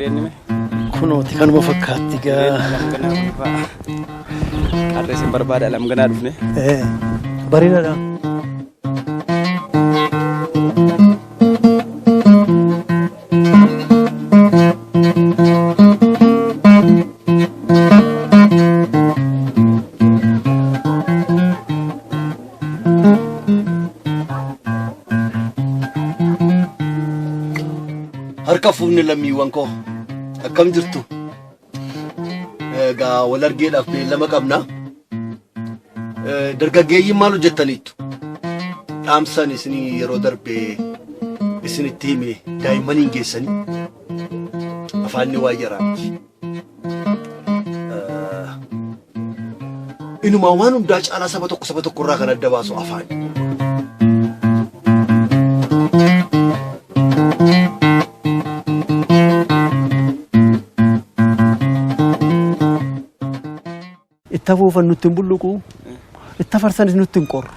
Sireen nime? Kunooti kanuma fakkaatti gaa. Alam ganaa dhufaa. Qarreesin barbaada alam ganaa dhufne. Bareedaadha. Harka fuunni lammiiwwan koo akkam jirtu? Egaa wal argeedhaaf beellama qabna. Dargaggeeyyiin maal hojjettaniittu? Dhaamsan isinii yeroo darbee isinitti hime daa'immaniin geessanii afaanni waa yaraati. Inumaa waan hundaa caalaa saba tokko irraa kan adda baasu afaan. Ittafuufan nutti hin bulluqu, ittafarsanis nutti hin qorru.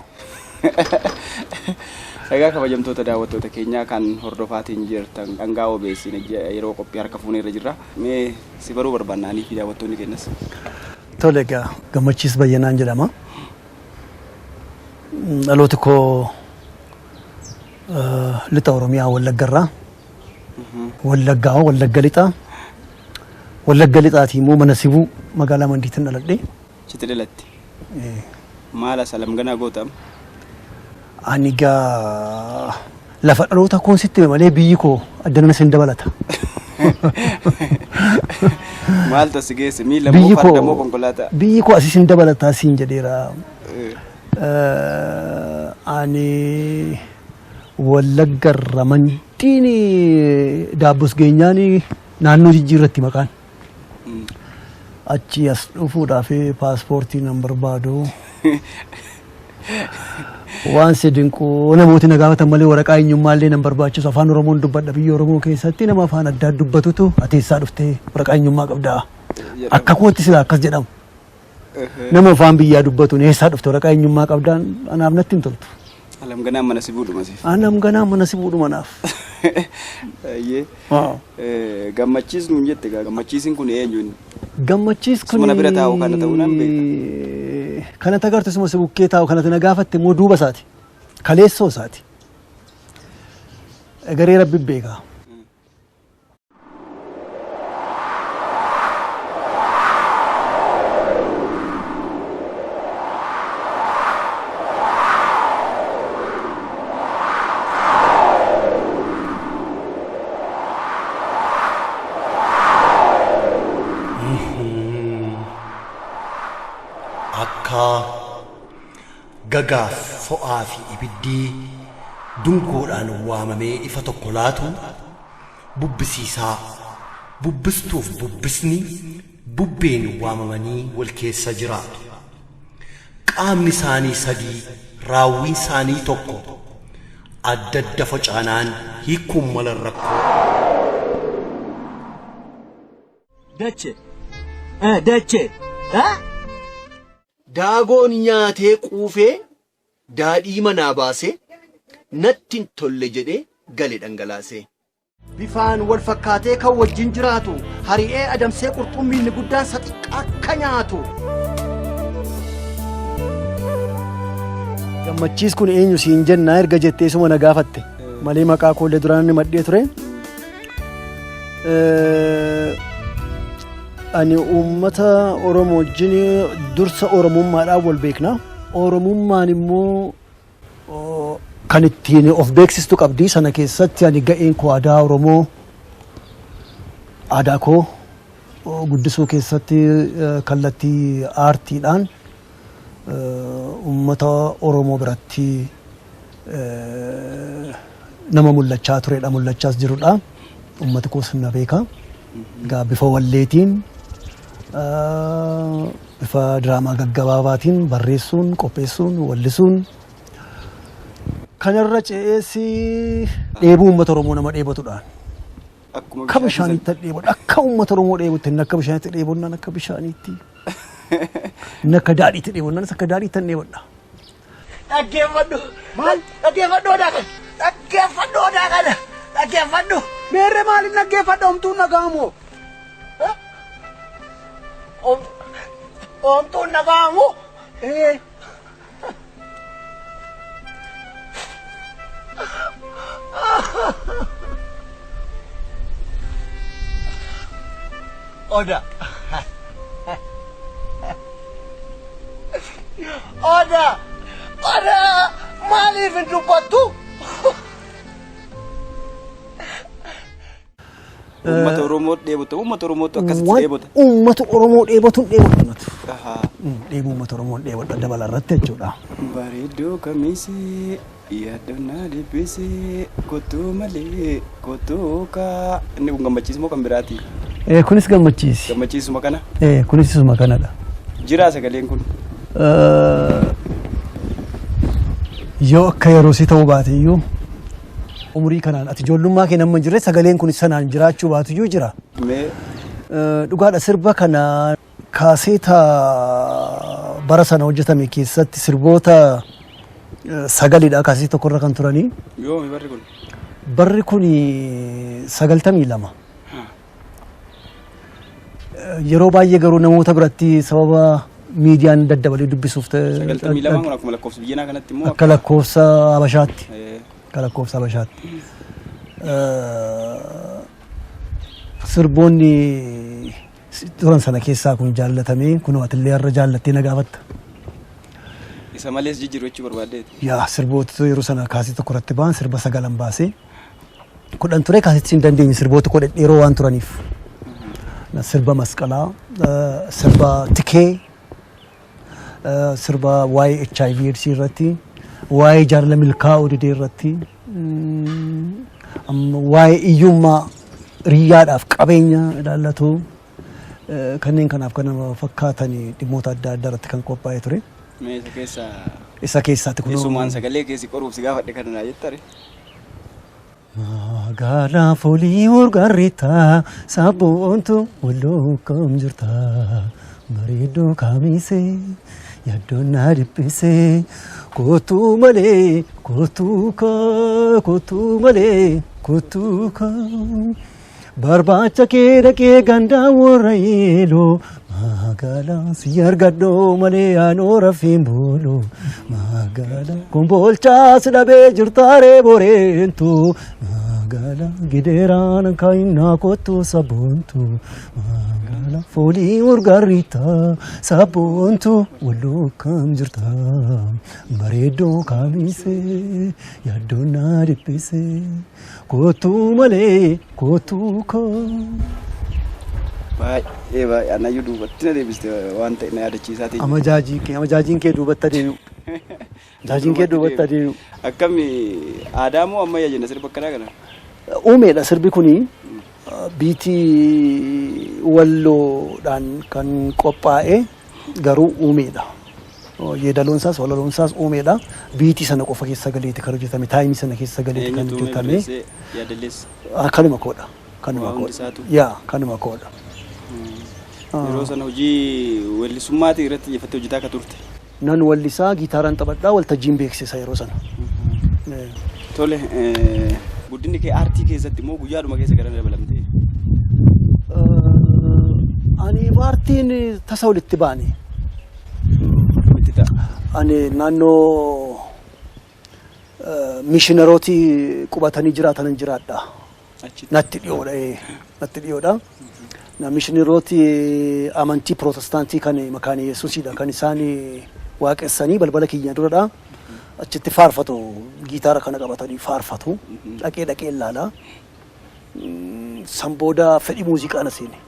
Egaa kabajamtoota daawwattoota keenyaa kan hordofaatiin jirtan dhangaa obeessiin yeroo qophii harka fuunee irra jirra. Mee si baruu barbaannanii fi daawwattoonni keenyas. Tole egaa Gammachiis Bayyanaan jedhama. Dhalooti koo lixa Oromiyaa Wallaggarraa. Wallagga lixa. Wallagga lixaatii immoo mana Sibuu magaalaa Mandiitiin dhaladhe. Chiti dhalatti. Maala salam ganaa gootam. Ani gaa lafa dhaloota koon sitti malee biyyi koo addana sin dabalata. Maal tas geesse miila moo farda moo konkolaataa? Biyyi koo asii sin dabalataa siin jedheera. Ani Wallaggarra Mandiin daabbos geenyaani naannoo jijjiirratti maqaan. Achi as dhufuudhaaf paaspoortii nan barbaadu. Waan sedinqu namooti na gaafatan malee waraqaa eenyummaallee nan barbaachisu afaan Oromoon dubbadha biyya Oromoo keessatti nama afaan addaa dubbatutu ateessaa dhuftee waraqaa eenyummaa qabdaa. Akka kootti silaa akkas jedhamu. Nama afaan biyyaa dubbatuun eessaa dhufte waraqaa eenyummaa qabdaan anaaf natti hin toltu. Alam ganaa mana Sibuudhuma siif. Anam ganaa mana Sibuudhuma naaf. Gammachiis nuun jette gaa gammachiisiin kun eenyuun? Gammachiis kun mana bira taa'u kana ta'uu nan beekta. Kana tagartu suma sibukkee taa'u kana na gaafatte moo duuba isaati. Kaleessoo isaati. Garee Rabbi beekaa. Gagaaf fo'aa fi ibiddii dungoodhaan waamamee ifa tokko laatu bubbisiisaa bubbistuuf bubbisni bubbeen waamamanii wal keessa jiraatu. Qaamni isaanii sadii raawwiin isaanii tokko adda adda facaanaan hiikuun malan rakkoo. Dache. Daagoon nyaatee quufee daadhii manaa baasee natti hin tolle jedhee gale dhangalaasee. Bifaan wal fakkaatee kan wajjin jiraatu hari'ee adamsee qurxummiin guddaan saxiqqaa akka nyaatu. Gammachiis kun eenyu siin jennaa erga jettee suma na gaafatte malee maqaa koollee duraan ni maddee ture. Ani uummata Oromoo wajjin dursa Oromummaadhaan wal beekna. Oromummaan immoo kan ittiin of beeksistu qabdi. Sana keessatti ani ga'een koo aadaa Oromoo aadaa koo guddisuu keessatti kallattii aartiidhaan uummata Oromoo biratti nama mul'achaa turedha, mul'achaas jirudha. Uummati koos na beeka. Gaa bifa walleetiin bifa diraamaa gaggabaabaatiin barreessuun, qopheessuun, wallisuun kanarra ce'eessi dheebuu uummata Oromoo nama dheebotudha. Akka bishaaniitti dheebodha. Akka uummata Oromoo dheebotte inni akka bishaaniitti dheebonnaan akka bishaaniitti. Inni akka daadhiitti dheebonnaanis akka daadhiitti dheebodha. Dhaggeeffadhu. Maal? Dhaggeeffadhu odaa kana. Dhaggeeffadhu odaa kana. Dhaggeeffadhu. Meerree maaliif na dhaggeeffadha homtuun nagaamoo. Homtuun nagaamoo. Oda. Oda maaliif hin dubbattu? Uummata Oromoo dheebotta. Uummata Oromootu akkasitti dheebota. Uummata Oromoo dheebotuun dheebotu. Dheebuu uummata Oromoo dheebota dabala irratti jechuudha. Bareeddoo kamisee yaadannaa dhibbisee kottuu malee kottuu kaa. Inni kun gammachiisa moo kan biraati? Kunis gammachiisi. Gammachiisuma kana? Kunis isuma kanadha. Jiraa sagaleen kun? Yoo akka yeroo si ta'uu baate iyyuu umurii kanaan ati ijoollummaa kee nama jirre sagaleen kun sanaan jiraachuu baatu iyyuu jira. Dhugaadha sirba kana kaaseeta bara sana hojjetame keessatti sirboota sagaliidha kaasee tokkorra kan turanii. Yoomi barri kun? Barri kun 92. Yeroo baay'ee garuu namoota biratti sababa miidiyaan daddabalee dubbisuuf ta'e 92 kun akkuma lakkoofsa biyyanaa kanatti immoo akka lakkoofsa Habashaatti. Akka lakkoofsa Habashaatti. Sirboonni turan sana keessaa kun jaallatamee kun atillee har'a jaallattee na gaafatta. Isa malees jijjiiruu jechuu barbaaddeeti. Yaa sirboota yeroo sana kaasee tokko irratti ba'an sirba 9 baasee 10 ture kaasee hin dandeenye sirboota 10 dheeroo waan turaniif. Sirba masqalaa, sirba tikee, sirba waa'ee HIV AIDS irratti, waa'ee jaalala milkaa'uu didee irratti, waa'ee iyyummaa riyyaadhaaf qabeenya ilaallatu kanneen kanaaf kan fakkaatan dhimmoota adda addaa irratti kan qophaa'ee ture. Isa keessaatti kun isumaan sagalee keessi qoruuf si gaafadhe kana jettare. Magaalaa foolii urgaarritaa sabboontu walloo kam jirta bareeddoo kaamisee yaaddoon na dhiphisee kootuu malee kootuu malee kootuu kaa barbaacha kee dhaqee gandaa warra yeeloo magaalaa si argadhoo malee aanoo raffiin booloo magaalaa komboolchaa si dhabee jirtaaree boreentu magaalaa gideeraan kaayinaa kottuu sabboontu magaalaa foolii urgaarritaa sabboontu walloo kam jirta bareeddoo kaamisee yaaddoon na dhiphisee kootuu malee kootuu kaa. Baay'ee anayyuu duubatti na deebiste waan ta'e na yaadachiisaa ta'e. Amajaajiin kee duubatti adeemu. Amajaajiin kee duubatti adeemu. Akkami aadaa moo ammayyaa jenna sirba akkanaa kana? Uumeedha sirbi kuni biitii walloodhaan kan qophaa'e garuu uumeedha. Yeedaloonsaas walaloonsaas uumeedha. Biitii sana qofa keessa galeeti kan hojjetame taayimii sana keessa galeeti kan hojjetame. Kanuma koodha. Kanuma koodha. Yaa kanuma koodha. Yeroo sana hojii weellisummaatii irratti xiyyeeffattee hojjetaa akka turte. Nan weellisaa gitaaraan taphadhaa waltajjiin beeksisa yeroo sana. Tole guddinni kee aartii keessatti immoo guyyaadhuma keessa gara dabalamtee. Ani aartiin tasa walitti baane. Ani naannoo mishiinarooti qubatanii jiraatan jiraadha. Natti dhiyoodha. Mishiinarooti amantii Pirotestaantii kan maqaan Yesuusidha kan isaan waaqessanii balbala kiyya duradha. Achitti faarfatu gitaara kana qabatanii faarfatu dhaqee ilaala. San booda fedhii muuziqaa na seene.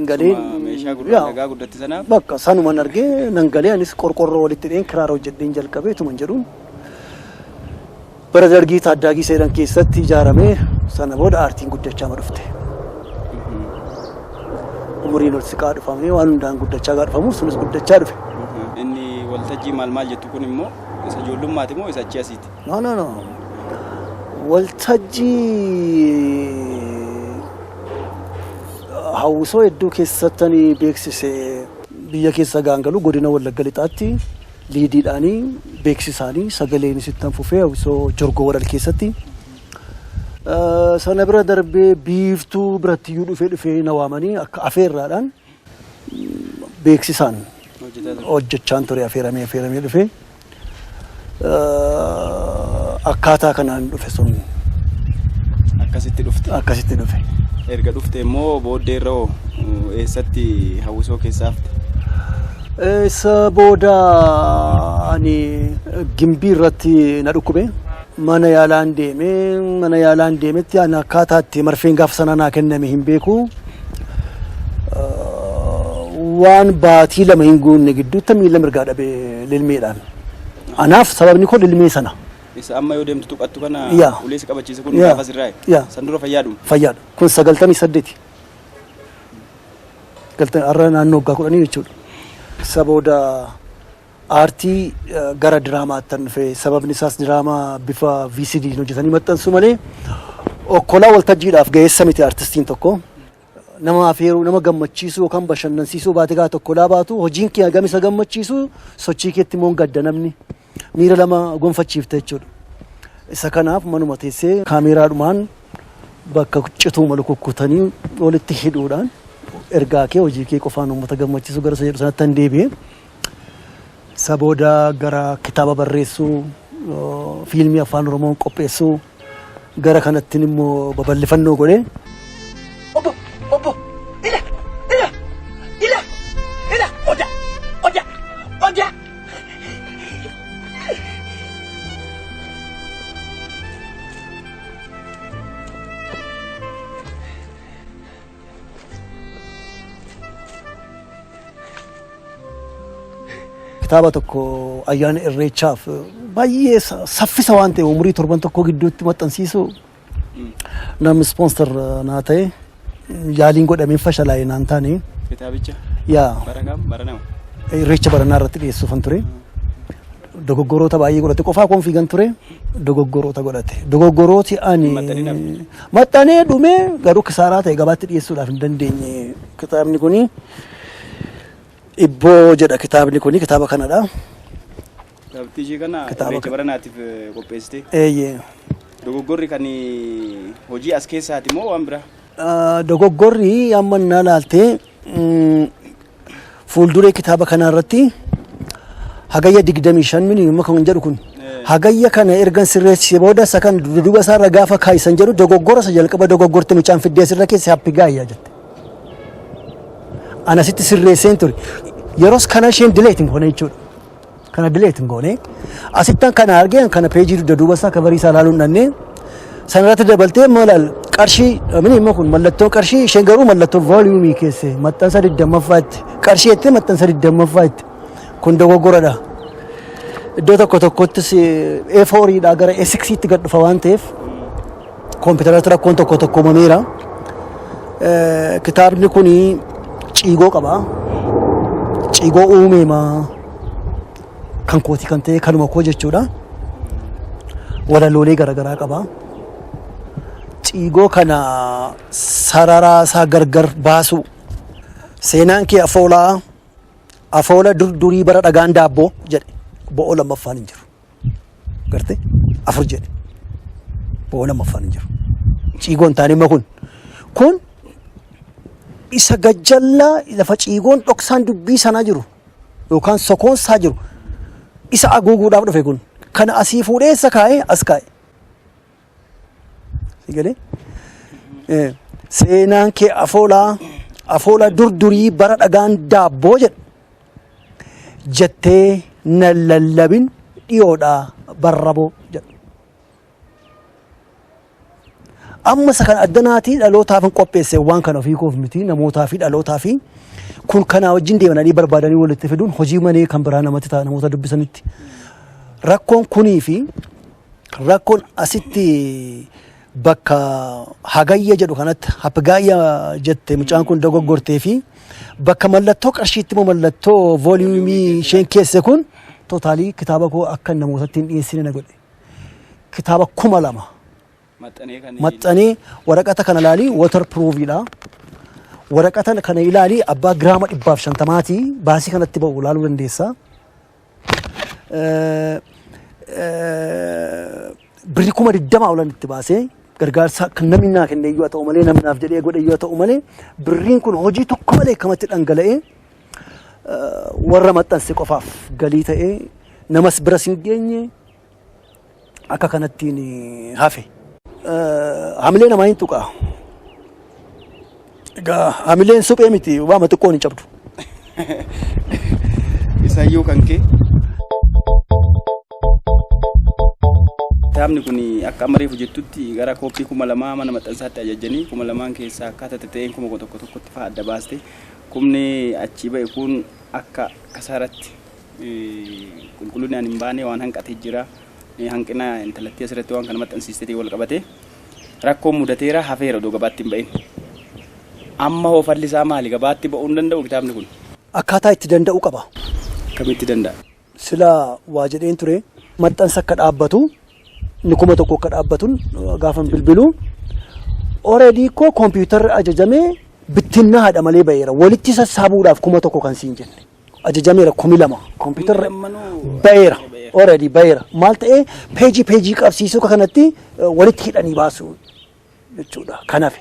Galee meeshaa guddaa guddatti sanaaf bakka sanumaan argee nan galee anis qorqorroo walitti dheen kiraara hojjedheen jalqabee tuman jedhuun bara dargii taaddaagii seeran keessatti ijaaramee sana booda aartiin guddachaa ma dhufte. Umuriin ol siqaa dhufamee waan hundaan guddachaa dhufamuu sunis guddachaa dhufe. Inni waltajjii maal jettu kun immoo isa ijoollummaati moo isa achi asiiti? No. Waltajjii hawwisoo hedduu keessattanii beeksise biyya keessa gaangalu godina Wallagga Lixaatti liidiidhaanii beeksisaanii sagaleen sittan fufee hawwisoo jorgoo walal keessatti Sana bira darbee biiftuu biratti iyyuu dhufee na waamanii akka afeerraadhaan beeksisaan hojjechaan ture afeeramee dhufee akkaataa kanaan dhufe sun akkasitti dhufe. Erga dhufte immoo booddee irra eessatti hawwisoo keessaa hafte? Isa booda ani gimbii irratti na dhukkube. Mana yaalaan deemetti ani akkaataatti marfeen gaafa sana naa kenname hin beeku. Waan baatii lama hin guunne gidduutti miila mirgaa dhabe lilmeedhaan. Anaaf sababni kun lilmee sana. Isa amma yoo deemtu tuqattu kana ulee si qabachiise kun gaafa sirraa? San dura fayyaadhuma? Fayyaadha. Kun 98. Har'a naannoo waggaa 10 jechuudha. Isa booda aartii gara diraamaatti dhufe. Sababni isaas diraamaa bifa VCD hojjetanii maxxansu malee okkolaa waltajjiidhaaf ga'eessa miti aartistiin tokko. Nama afeeruu, nama gammachiisuu yookaan bashannansiisuu baate gaa tokkolaa baatu hojiin kee hagam isa gammachiisu sochii keetti immoo gadda namni miira lama gonfachiifte jechuudha. Isa kanaaf manuma teessee kaameraadhumaan bakka cituu malu kukkutanii walitti hidhuudhaan ergaa kee hojii kee qofaan uummata gammachiisuu gara isa jedhu sanatti hin deebi'e. Isa booda gara kitaaba barreessuu, fiilmii afaan Oromoon qopheessuu gara kanattiin immoo babal'ifannoo godhee. Kitaaba tokko ayyaana irreechaaf baay'ee saffisa waan ta'e umurii 7 tokko gidduutti maxxansiisu namni sponsor naa ta'e yaaliin godhamee fashalaa'ee naan taane. Kitaabicha? Baranama? Irreecha baranaa irratti dhiyeessuufan ture. Dogoggoroota baay'ee godhate qofaa koon fiigan ture. Dogoggoroota godhate. Dogoggorooti ani maxxanee dhumee garuu kisaaraa ta'e gabaatti dhiyeessuudhaaf hin dandeenye. Kitaabni kuni Ibboo jedha kitaabni kuni kitaaba kanadha. Kitaabtichi kana irreecha baranaatiif qopheessite? Eeyyee. Dogoggorri kan hojii as keessaati moo waan biraa? Dogoggorri amma naa laaltee fuulduree kitaaba kanaa irratti hagayya 25 minimuma kan jedhu kun hagayya kana ergan sirreessee booda isa kan duduba isaarra gaafa kaayisan jedhu dogoggora isa jalqaba dogoggorte mucaan fiddee sirra keessa happi gaayyaa jette. Ana sitti sirreesseen ture. Yeroos kana isheen dileetiin goone jechuudha. Kana dileetiin goone. Asittan kana argeen kana peejii duduba isaa kabarii isaa laaluun dhannee sanarratti dabaltee malaal qarshii minimuma kun mallattoo qarshii isheen garuu mallattoo vooliyuumii keesse maxxansa 20ffaatti qarshii jettee maxxansa 20ffaatti kun dogoggoradha. Iddoo tokkottis A4dhaa gara A6tti gad dhufa waan ta'eef kompiitarratti rakkoon tokko uumameera. Kitaabni kuni ciigoo qaba. Ciigoo uumeemaa kan kooti kan ta'e kanuma koo jechuudha. Walaloolee garaagaraa qaba. Ciigoo kana sararaa isaa gargar baasu. Seenaan kee afoola durii bara dhagaan daabboo jedhe. Bo'oo lammaffaan hin jiru. Gartee? 4 jedhe. Bo'oo lammaffaan hin jiru. Ciigoon taanima kun isa gajjallaa lafa ciigoon dhoksaan dubbii sanaa jiru yookaan sokoonsaa jiru isa aguuguudhaaf dhufe kun kana asii fuudhee isa kaa'ee as kaa'e. Sigalee seenaan kee afoola durii bara dhagaan daabboo jedhe jettee na lallabin dhiyoodhaa barraboo jedhe. Amma isa kan addanaatii dhalootaaf hin qopheesse waan kana ofii koof miti namootaa fi dhalootaa fi kun kanaa wajjin deemanii barbaadanii walitti fiduun hojii malee kan biraa namatti ta'a namoota dubbisanitti. Rakkoon kunii fi rakkoon asitti bakka hagayya jedhu kanatti hapgaayya jette mucaan kun dogoggortee fi bakka mallattoo qarshiitti moo mallattoo vooliyuumii isheen keesse kun tootaalii kitaaba koo akka namootatti hin dhiyeessine na godhe. Kitaaba 2000 maxxanee waraqata kana ilaalii waterproofiidha. Waraqata kana ilaalii abbaa giraama 150ti baasii kanatti ba'u ilaaluu dandeessa. Birrii 20,000 olan itti baasee gargaarsa kan namni naa kenne yoo ta'u malee namni naaf jedhee godhe yoo ta'u malee birriin kun hojii tokko malee kamatti dhangala'ee warra maxxanse qofaaf galii ta'ee namas bira sin geenye akka kanattiin hafe. Hamilee namaa hin tuqaa. Egaa hamileen suphee miti waama xiqqoon hin cabdu. Isayyuu kan kee. Kitaabni kun akka amma reefu jettutti gara kooppii 2000 mana maxxansaatti ajajanii 2000 keessaa akkaataa ta'een 1100tti fa'aa adda baaste kumni achi ba'e kun akka kasaaratti qulqullinaan hin baane waan hanqatee jira. Hanqina intalattii asirratti waan kana maxxansiistee wal qabate rakkoon mudateera hafeera doo gabaatti hin ba'in. Amma hoo fallisaa maali gabaatti ba'uu hin danda'u kitaabni kun? Akkaataa itti danda'u qaba. Kamitti danda'a? Sila waa jedheen ture maxxansa akka dhaabbatu ni 1,000 akka dhaabbatuun gaafan bilbilu already ko kompiitarri ajajamee bittinna haadha malee ba'eera walitti sassaabuudhaaf 1,000 kan siin jenne ajajameera 2,000 kompiitarri ba'eera already ba'eera maal ta'ee peejii qabsiisuu kanatti walitti hidhanii baasu jechuudha kanaaf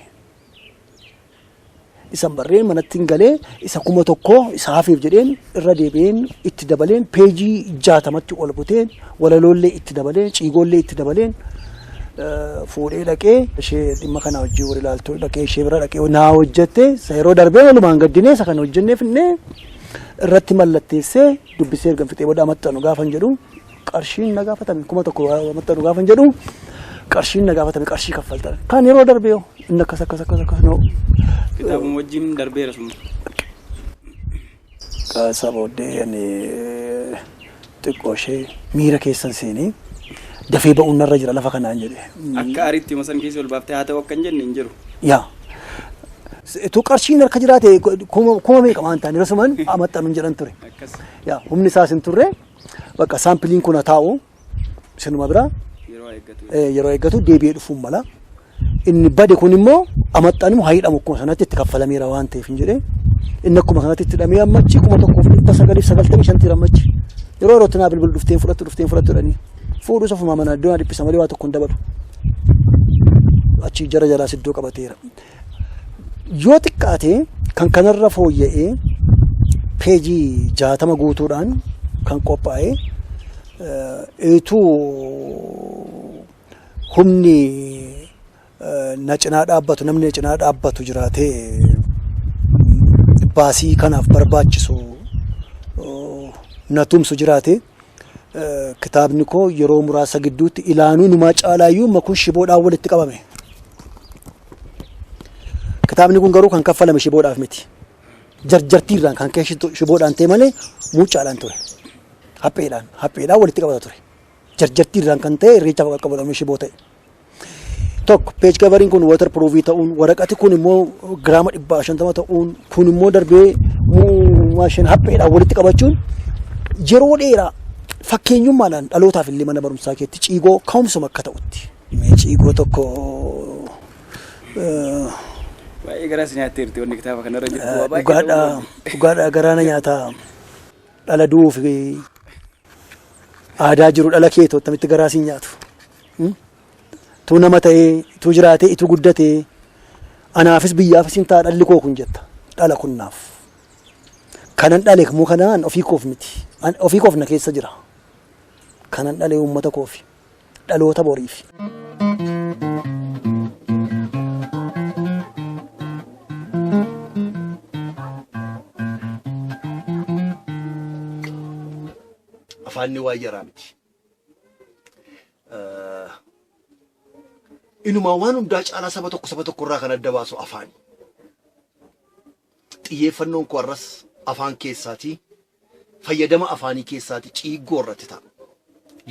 isan barreen manatti hin galee isa 1,000 isa hafiif jedheen irra deebi'een itti dabaleen peejii 60tti ol buteen walaloolee itti dabaleen ciigoollee itti dabaleen fuudhee dhaqee ishee dhimma kana hojii wal ilaaltuu dhaqee ishee bira dhaqee naa hojjette yeroo darbee walumaan gaddinee isa kana hojjenneef innee irratti mallatteessee dubbisee erga fixee booda maxxanu gaafan jedhu qarshiin na gaafatame 1,000 maxxanu gaafan jedhu qarshiin na gaafatame qarshii kaffaltan kan yeroo darbee inni akkas noo kitaabuma wajjin darbeera sun. Kaasa booddee ani xiqqoo ishee miira keessan seenee dafee ba'uun narra jira lafa kanaan jedhe. Akka ariitti masan keessa ol baaftee haa ta'u akka hin jenne hin jiru. Yaa. Tu qarshiin harka jiraate kuma meeqa maan taane rasumaan amaxxanuun jedhan ture. Yaa humni isaas hin turre bakka saampiliin kun haa taa'u sinuma bira yeroo eeggatu deebi'ee dhufuun mala. Inni bade kun immoo amaxxanu haidhamu akkuma sanatti itti kaffalameera waan ta'eef hin jedhee inni akkuma sanatti itti hidhamee ammachi 1,995 rammachi yeroo yerootti naa bilbil dhufteen fudhattu jedhanii fuudhuu sofumaa mana iddoo dhiphisa malee waa tokko hin dabalu achi jara siddoo qabateera. Yoo xiqqaate kan kanarra fooyya'ee peejii 60 guutuudhaan kan qophaa'ee eetuu humni na cinaa dhaabbatu namni cinaa dhaabbatu jiraatee baasii kanaaf barbaachisu na tumsu jiraate kitaabni koo yeroo muraasa gidduutti ilaanuu numaa caalaayyuu makuun shiboodhaan walitti qabame. Kitaabni kun garuu kan kaffalame shiboodhaaf miti. Jarjartiirraan kan kee shiboodhaan ta'e malee muucaadhaan ture. Hapheedhaan walitti qabata ture. Jarjartiirraan kan ta'e irreechaaf qaqqabalame shiboo ta'e. Tokko peej kavariin kun waterproofii ta'uun waraqati kun immoo giraama 150 ta'uun kun immoo darbee maashin hapheedhaan walitti qabachuun yeroo dheeraa fakkeenyummaadhaan dhalootaaf illee mana barumsaa keetti ciigoo ka'umsuma akka ta'utti. Ciigoo tokko baay'ee garaa si nyaattee jirti wanni kitaaba kanarra jirtu dhugaadhaa garaana nyaataa dhala du'uuf aadaa jiru dhala keetu attamitti garaa si nyaatu. Tu nama ta'ee tu jiraatee itu guddatee anaafis biyyaafis hin ta'a dhalli koo kun jetta dhala kunnaaf kanan dhale moo kanaan ofii koof miti ofii koof na keessa jira kanan dhale uummata koofi dhaloota boriif. Afaanni waa jaraa miti. Inuma waan hundaa caalaa saba tokko irraa kan adda baasu afaan. Xiyyeeffannoon koo arras afaan keessaati fayyadama afaanii keessaati ciigoo irratti ta'a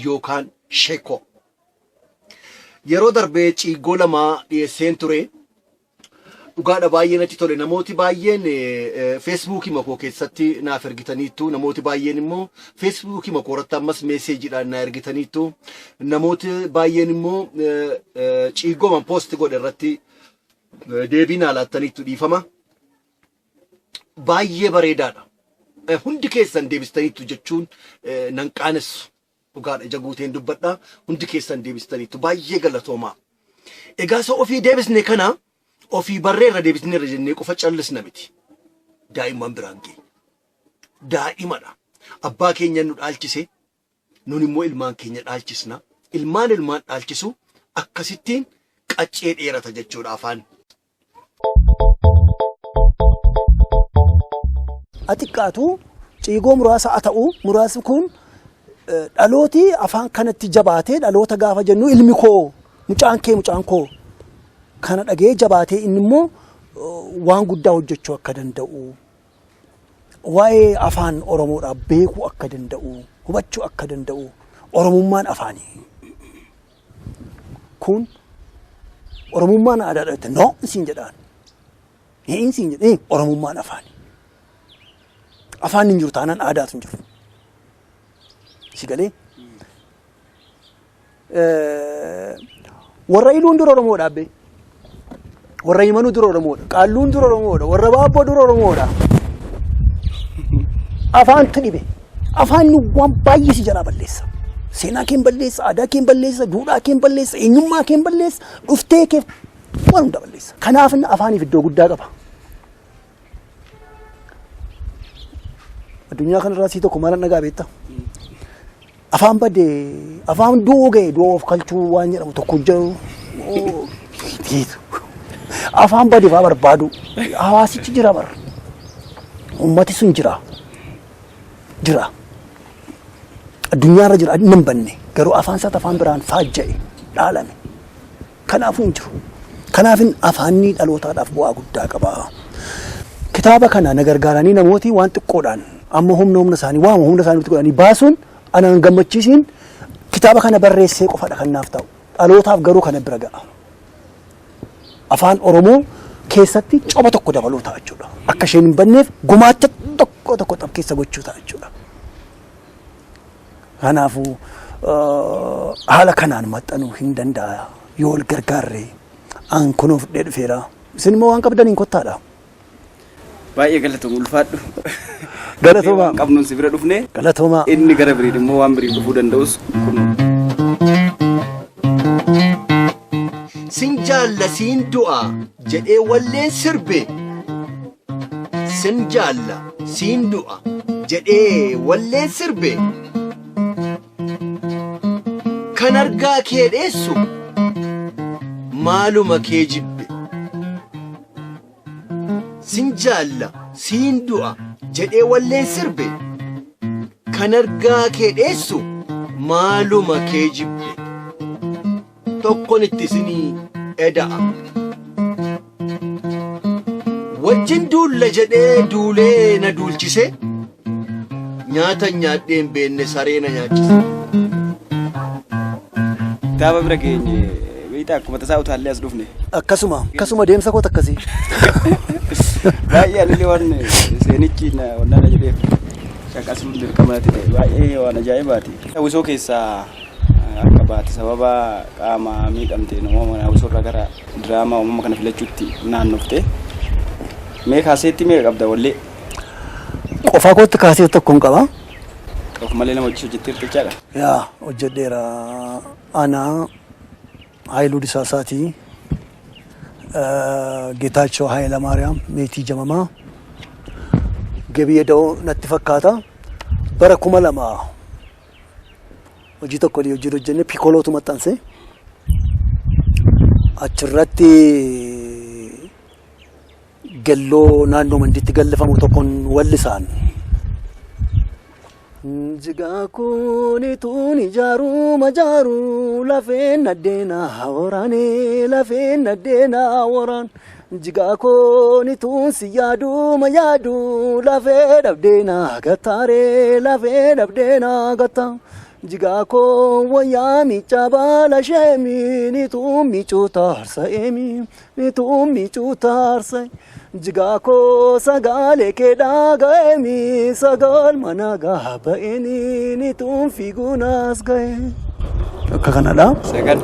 yookaan sheekoo. Yeroo darbee ciigoo lama dhiyeesseen ture dhugaadha baay'ee natti tole namooti baay'een feesbuukii makoo keessatti naaf ergitaniittu namooti baay'een immoo feesbuukii makoo irratti ammas meeseejiidhaan na ergitaniittu namooti baay'een immoo ciigooman poosti godhe irratti deebii naa laattaniittu dhiifama baay'ee bareedaadha. Hundi keessan deebistaniittu jechuun nan qaanessu dhugaadha ija guuteen dubbadha hundi keessan deebistaniittu baay'ee galatoomaa. Egaa isa ofii deebisne kana ofii barreerra deebisneerra jennee qofa callisna miti. Daa'imman biraan ga'e. Daa'imadha. Abbaa keenya nu dhaalchise. Nun immoo ilmaan keenya dhaalchisna. Ilmaan dhaalchisu akkasittiin qaccee dheerata jechuudha afaan. Atiqqaatu ciigoo muraasa haa ta'u muraasni kun dhalooti afaan kanatti jabaatee dhaloota gaafa jennu ilmi koo mucaan koo kana dhagee jabaatee inni immoo waan guddaa hojjechuu akka danda'u waa'ee afaan Oromoodhaaf beekuu akka danda'u hubachuu akka danda'u Oromummaan afaanii kun Oromummaan aadaadha no isin jedhaan isin jedhee Oromummaan afaanii afaan hin jiru taanaan aadaatu hin jiru. Si galee warra iluun dura Oromoodha abbe warra himanuu dura Oromoodha qaalluun dura Oromoodha warra baabboo dura Oromoodha afaantu dhibe afaanni waan baay'ee si jalaa balleessa seenaa keen balleessa aadaa keen balleessa duudhaa keen balleessa eenyummaa keen balleessa dhuftee kee waan hunda balleessa kanaaf afaaniif iddoo guddaa qaba. Addunyaa kanarraa si tokko maal nagaa beektaa? Afaan badee afaan du'uu ga'e du'aa of kalchuu waan jedhamu tokko jiru afaan badee fa'aa barbaadu hawaasichi jira bar ummati sun jira addunyaarra jira hin banne garuu afaan isaa afaan biraan faajja'e dhaalame kanaafuu hin jiru kanaafin afaanni dhalootaadhaaf bu'aa guddaa qaba. Kitaaba kana na gargaaranii namooti waan xiqqoodhaan amma humna isaanii waama humna isaanii godhanii baasuun anaan gammachiisiin kitaaba kana barreessee qofadha kan naaf ta'u dhalootaaf garuu kana bira ga'a. Afaan Oromoo keessatti coba tokko dabaluu ta'a jechuudha. Akka isheen hin banneef gumaacha tokko keessa gochuu ta'a jechuudha. Kanaafuu haala kanaan maxxanuu hin danda'a yoo wal gargaarree an kunuuf dhufeera. Isin immoo waan qabdaniin kottaadha. Baay'ee galatooma ulfaadhu. Galatooma. Qabnuun si bira dhufne. Galatooma. Inni gara birii immoo waan birii dhufuu danda'us kun. Sin jaalla siin du'a jedhee walleen sirbe. Sin jaalla siin du'a jedhee walleen sirbe. Kan argaa kee dheessu maaluma kee jibbe. Sin jaalla siin du'a jedhee walleen sirbe kan argaa kee dheessu maaluma kee jibbe tokkon itti isinii eda'a wajjin duulla jedhee duulee na duulchise nyaata nyaadheen beenne saree na nyaachise. Kitaaba bira geenye beektaa akkuma tasaa utaallee as dhufne. Akkasuma deemsa koota akkasii. Baay'ee alillee waan seenichi wannaan jedheef shaqqasuun dirqamati baay'ee waan ajaa'ibaati. Hawwisoo keessaa akka baate sababa qaama miidhamte nama hawwisoo irraa gara diraamaa uumama kana filachuutti naannofte. Mee kaaseetti mee qabda wallee? Qofaa kootti kaasee tokko hin qaba. Qof malee nama hojii hojjettee jechaadha. Yaa hojjedheera ana Haayiluu Disaasaati. Geetaachoo Haayila Maariyaam meetii jamamaa Gabiyyee Da'oo natti fakkaata bara 2000 hojii tokko hojjenne piikolootu maxxanse achirratti gelloo naannoo mandiitti gallafamu tokkoon wallisaan jigaa kuni tun ijaaruu majaaruu lafeen nadeenaa waraan jigaa kuni tun si yaaduu mayaaduu lafee dhabdeenaa gataa jigaa koo wayyaa miichaa baala sheemii ni tuun miicuu taarsa jigaa koo sagaalee kee dhaaga'eemi sagaal mana gaaba'eeni ni tuun fiiguunaas ga'e. Akka kanadha. Sagal.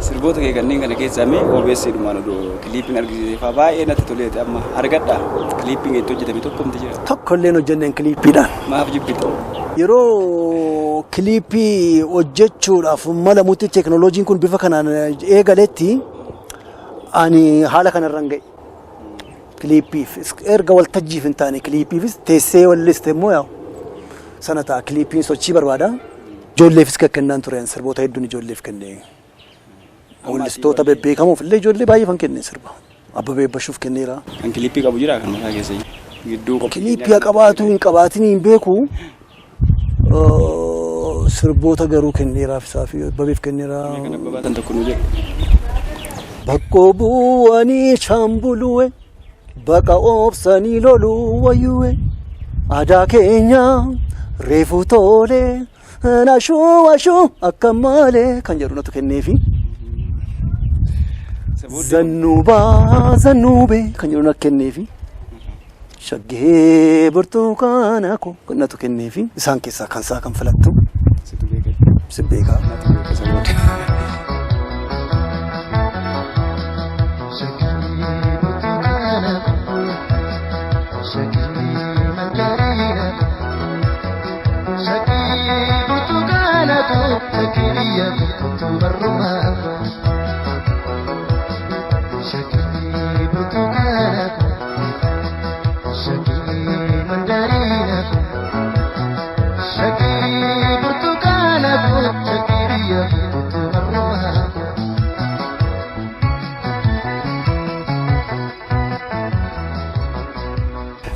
Sirboota kee kanneen kana keessaa mee OBS dhumaan odoo kiliippiin argisiisee fa'aa baay'ee natti toleeti amma argadha kiliippiin itti hojjetame tokko miti jira. Tokko illee hojjenneen kiliippiidhaan. Maaf jibbita? yeroo kiliipii hojjechuudhaaf mala mutti teknooloojiin kun bifa kanaan eegaletti ani haala kanarraan ga'e. Kiliipiif erga waltajjiif hin taane kiliipiifis teessee walliste immoo yaa sana ta'a kiliipiin sochii barbaada. Ijoolleefis kan kennaan tureen sirboota hedduun ijoolleef kennee. Wallistoota bebbeekamuuf illee ijoollee baay'ee fan kennee sirba. Abbabee Bashuuf kenneera. Kan kiliipii qabu jira kan mataa keessa gidduu qophii. Kiliipii qabaatu hin qabaatin hin beeku. Sirboota garuu kenneeraaf isaa fi abbabeef kenneera. Kan abbabaatan tokko nu jedhu. Bakkoo bu'anii shaambuluwe baqa obsanii loluu wayyuwe aadaa keenya reefuu tolee ashuu akka malee kan jedhu natu kenneefi. Zannuube kan jedhu natu kenneefi. Shaggee burtukaana ko natu kenneefi. Isaan keessaa kan isaa kan filattu. Si beekaa.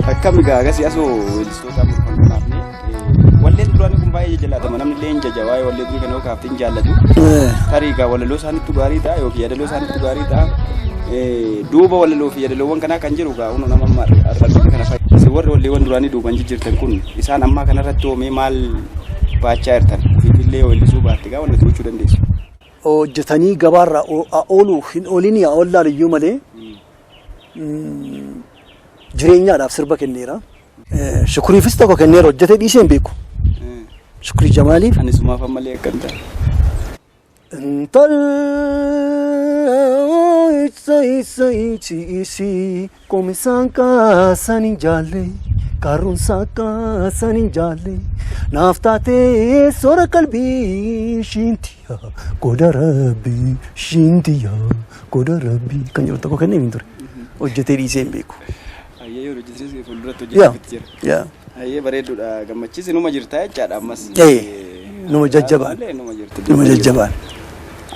Akkam gaga si aso wilstoota murfannaafne walleen duraanii kun baay'ee jajalaadha namni illee jaja waa'ee wallee durii kana kaaftiin jaallatu tarii gaa walaloo isaaniitu gaarii ta'a yookiin yaadaloo isaaniitu gaarii ta'a duuba walaloo fi yaadaloowwan kanaa kan jiru gaa hundi nama arfatti kana fayyadamu warri walleewwan duraanii duuban jijjiirtan kun isaan ammaa kanarratti hoomee maal baachaa jirtan ofiifillee wallisuu baatte gaa wanti gochuu dandeessu. Hojjetanii gabaarraa ooluu hin oolin yaa ollaan iyyuu malee jireenyaadhaaf sirba kenneera. Shukuriifis tokko kenneera hojjetee dhiisee hin beeku. Shukurii Jamaaliif. Ani sumaaf ammallee akkan ta'a. Intala isa isi komisaan kaasanii jaalle kaarunsaa kaasanii jaalle naaf taatee soora qalbii shiintiya goda rabbii shiintiya goda rabbii kan jedhu tokko kennee hin ture. Hojjetee dhiisee hin beeku. Ayyee yeroo hojjetes fuulduratti hojjetaa jira. Ayyee bareedduudha gammachiisi numa jirtaa jechaadha ammas. Numa jajjabaan. Numa jajjabaan.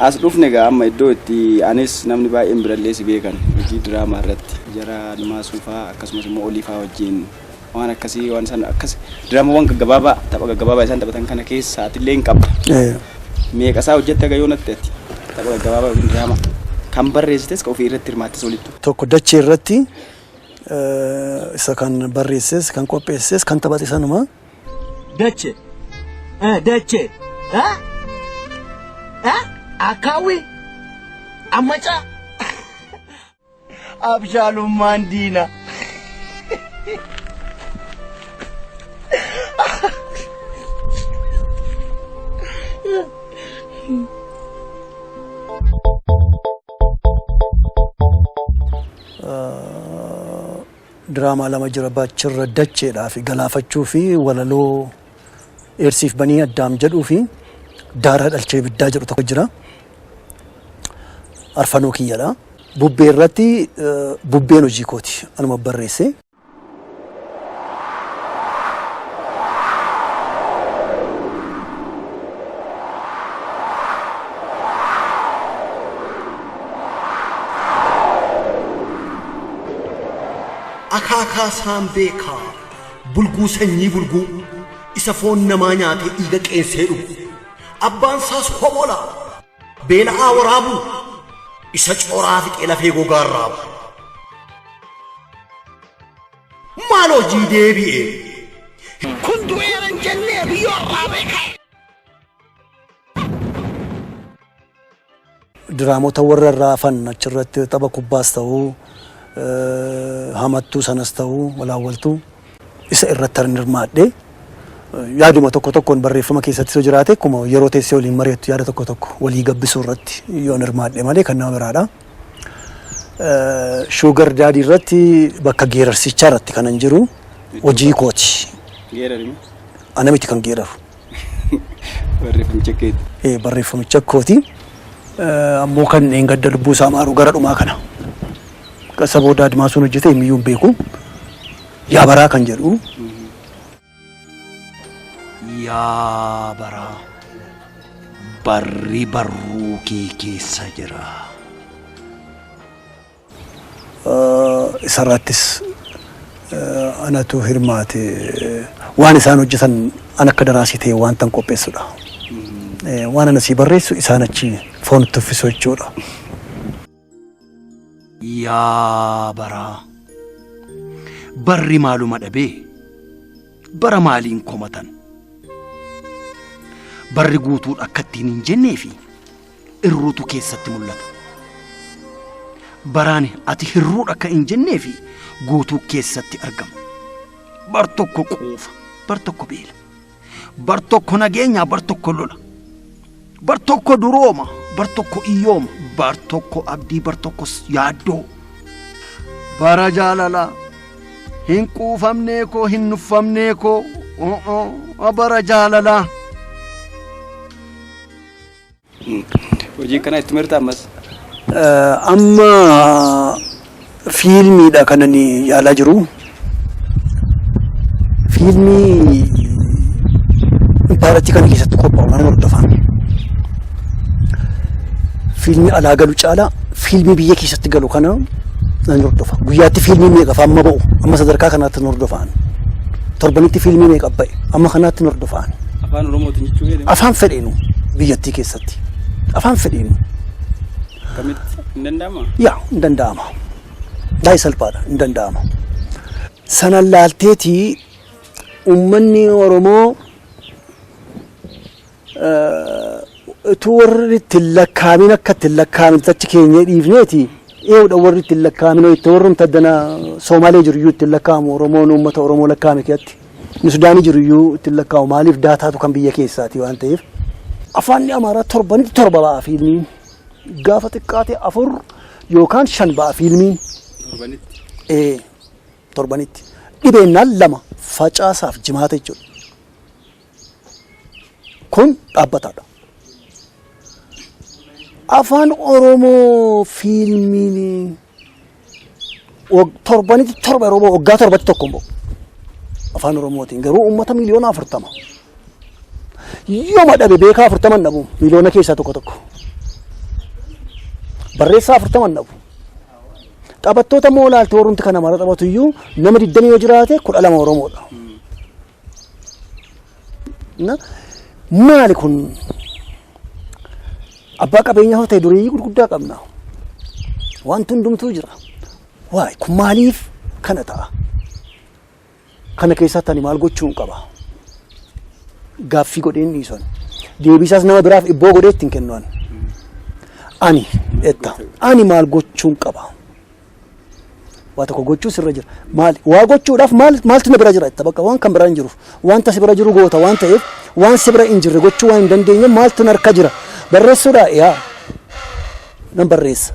As dhufne gaa amma iddoo itti anis namni baay'een birallee si beekan hojii diraamaa irratti jara Almaasuufaa akkasumas immoo Oliifaa wajjin waan akkasii waan san akkas diraamaawwan gaggabaabaa tapha gaggabaabaa isaan taphatan kana keessa atillee hin qabda. Meeqasaa hojjette gayoo natti ati tapha gaggabaabaa yookiin diraamaa kan barreessites kan ofii irratti hirmaattes olitti. Tokko dachee irratti isa kan barreesses kan qopheesses kan taphate sanuma. Dache. Dache. Akawi. Amacha. Abshalom Mandina. Drama lama jira baachirra dacheedhaa fi galaafachuu fi walaloo eersiif banii addaam jedhuu fi daara dhalchee biddaa jedhu tokko jira. Arfanoo kiyyadha. Bubbee irratti bubbeen hojii kooti. Anuma barreesse. Akaakaa saambeekaa bulguu sanyii bulguu isa foon namaa nyaatee dhiiga qeensee dhugu abbaan isaas homola beela'aa waraabu isa cooraa fixee lafee gogaa raabu maal hojii deebi'e kun du'eeran jennee biyyoo raabee ka'e. Diraamota warra raafan achirratti tapha kubbaas ta'uu hamattuu sanas ta'uu walaawwaltuu isa irratti hirmaadhe yaaduma tokko tokkoon barreeffama keessatti soo jiraate akkuma yeroo teessee waliin mari'attu yaada tokko tokko walii gabbisuu irratti yoon hirmaadhe malee kan nama biraadha. Sugar Daddy irratti bakka geerarsichaa irratti kanan jiru hojii kooti. ana miti kan geeraru. Barreeffamicha keeti. Barreeffamicha kooti ammoo kan gadda lubbuu isaa maaru gara dhumaa kana. Qasa booda Admaasuun hojjete emiyyuun beeku. Yaa baraa kan jedhu. Yaa baraa barri barruu kee keessa jira. Isarrattis anatu hirmaate waan isaan hojjetan an akka daraasii ta'e waan tan qopheessudha. Waan ana sii barreessu isaan achi foonitti uffisu jechuudha. Yaa baraa barri maaluma dhabee bara maaliin komatan barri guutuudha akka ittiin hin jennee fi irruutu keessatti mul'ata. Baraan ati hirruudha akka hin jennee fi guutuu keessatti argama. Bar tokko quufa, bar tokko beela, bar tokko nageenya, bar tokko lola, bar tokko durooma, bar tokko iyyooma, bar tokko abdii, bar tokko yaaddoo. Bara jaalala hin quufamnee koo hin nuffamnee koo bara jaalala. Hojii kana itti mirta ammas. Amma fiilmiidha kanani yaalaa jiru. Fiilmii impaaratii kana keessatti qophaa'u mana hordofaa. Fiilmii alaa galu caalaa fiilmii biyya keessatti galu kana nan hordofa. Guyyaatti fiilmii meeqa fa amma ba'u amma sadarkaa kanaatti nan hordofaan. Torbanitti fiilmii meeqa ba'e amma kanaatti nan hordofaan. Afaan Oromootiin jechuu jedhama. Afaan fedheenu biyyattii keessatti. Afaan fedheenu. Kamitti hin danda'amaa? Yaa hin danda'ama. Daa'ii salphaadha hin danda'ama. Sana laalteetii uummanni Oromoo utuu warri ittiin lakkaamin akka ittiin lakkaamin achi keenya dhiifneeti eewudha warri ittiin lakkaamin itti warrumta addana Soomaalee jiru iyyuu ittiin lakkaamu Oromoon uummata Oromoo lakkaame keessatti inni Sudaanii jiru iyyuu ittiin lakkaamu maaliif daataatu kan biyya keessaati waan ta'eef afaanni Amaaraa torbanitti torba ba'a fiilmiin gaafa xiqqaate 4 yookaan 5 ba'a fiilmiin torbanitti torbanitti dhibeennaan 2 facaasaaf jimaata jechuudha kun dhaabbataadha. Afaan Oromoo fiilmiin torbanitti torba yeroo waggaa torbatti tokko immoo afaan Oromootiin garuu uummata miliyoona 40 yooma dhabe beekaa 40 dhabu miliyoona keessaa tokko barreessaa 40 dhabu taphattoota moolaalti warrumti kana mara taphatu iyyuu nama 20 yoo jiraate 12 Oromoodha. Maali kun abbaa qabeenyaa hoo ta'e durii gurguddaa qabna. Wanti hundumtuu jira. Waay kun maaliif kana ta'a? Kana keessatti ani maal gochuun qaba? Gaaffii godheen dhiisan. Deebisaas nama biraaf ibboo godhee ittiin kennuun. Ani maal gochuun qaba? Waa tokko gochuu sirra jira. Maali? Waa gochuudhaaf maaltu na bira jira itti bakka waan kan bira hin jiruuf. Wanta si bira jiru goota waan ta'eef waan si bira hin jirre gochuu waan hin dandeenye maaltu narka jira? Barreessuudha yaa nan barreessa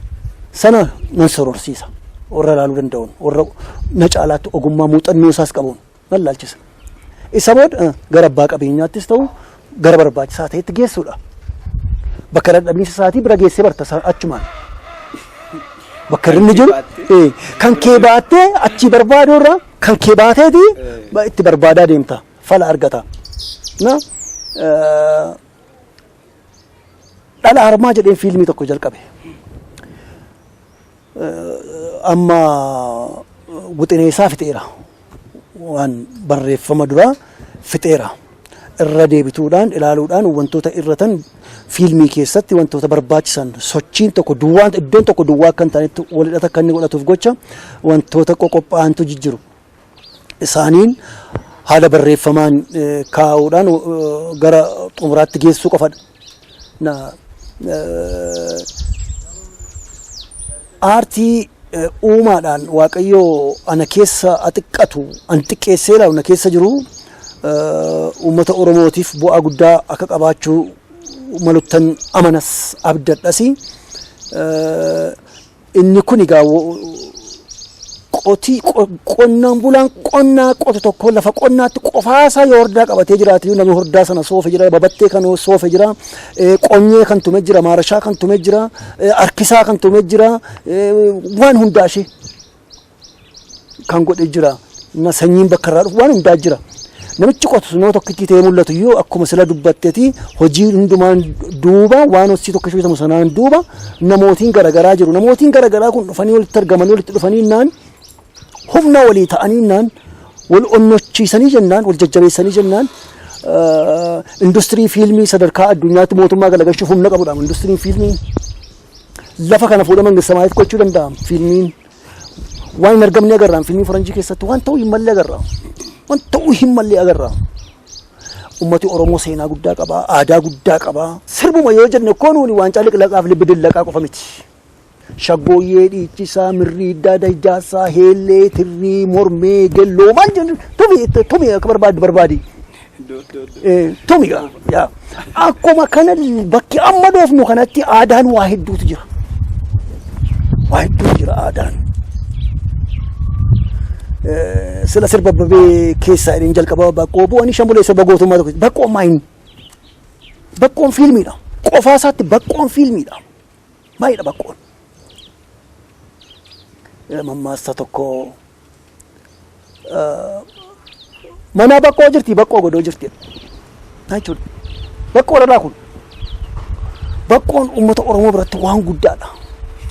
sana nan sororsiisa warra ilaaluu danda'uun warra na caalaatti ogummaa muuxannoo isaas qabuun nan laalchisa. Isa booda gara abbaa qabeenyaattis ta'u gara barbaachisaa ta'etti geessuudha. Bakka dadhabinsa isaatii bira geessee barta achumaan. Bakka inni jiru kan kee baattee achi barbaaduu irraa kan kee baateeti itti barbaadaa deemta fala argata. Dhala harmaa jedheen fiilmii tokko jalqabe. Amma wixinee isaa fixeera. Waan barreeffama duraa fixeera. Irra deebituudhaan ilaaluudhaan wantoota irratan fiilmii keessatti wantoota barbaachisan sochiin tokko duwwaan iddoon tokko duwwaa kan ta'anitti walidhata kan inni godhatuuf gocha wantoota qoqophaantu jijjiru. Isaaniin haala barreeffamaan kaa'uudhaan gara xumuraatti geessuu qofadha. Aartii uumaadhaan waaqayyoo ana keessa xiqqatu an xiqqeessee laalu na keessa jiru uummata Oromootiif bu'aa guddaa akka qabaachuu maluttan amanas abdadhasi inni kun egaa qonnaan bulaan qonnaa qotu tokko lafa qonnaatti qofaasaa yoo hordaa qabatee jiraatu namni hordaa sana soofe jira, babattee kan soofe jira, qonyee kan tume jira, maarashaa kan tume jira, harkisaa kan tume jira, waan hundaa ishee kan godhe jira. Sanyiin bakka irraa dhufu waan hundaa jira. Namichi qotu nama tokkitti ta'ee mul'atu iyyuu akkuma sila dubbatteeti hojii hundumaan duuba waan hojii tokko shubitamu sanaan duuba namootiin garagaraa jiru. Namootiin garagaraa kun dhufanii walitti argamanii walitti dhufanii naan humna walii ta'anii naan wal onnochiisanii jennaan wal jajjabeessanii jennaan industirii fiilmii sadarkaa addunyaatti mootummaa galagalchuuf humna qabudha. Industiriin fiilmii lafa kana fuudhee mangista maaliif gochuu danda'a? Fiilmiin waan hin argamne agarra. Fiilmii faranjii keessatti waan ta'uu hin malle agarra. Waan ta'uu hin malle agarra. Ummati Oromoo seenaa guddaa qaba, aadaa guddaa qaba. Sirbuma yoo jenne koonuuni waan caaliqlaqaaf libbi dillaqaa qofa miti. Shaggooyyee, dhiichisaa, mirriiddaa, dajjaasaa, heellee, tirrii, mormee, gelloo maal jennu tumi akka barbaadi. Tumi yaa akkuma kana bakki amma dhoofnu kanatti aadaan waa hedduutu jira. Waa hedduutu jira aadaan. Sila sirba babee keessaa jedheen jalqaba baqqoo bu'anii shambulee sirba gootummaa tokko baqqoon maayin baqqoon fiilmiidha. Qofaa isaatti baqqoon fiilmiidha. Maayidha baqqoon. Mammaasta tokko mana baqqoo jirti baqqoo godoo jirti. Jechuudha. Baqqoo dhalaa kun baqqoon uummata Oromoo biratti waan guddaadha.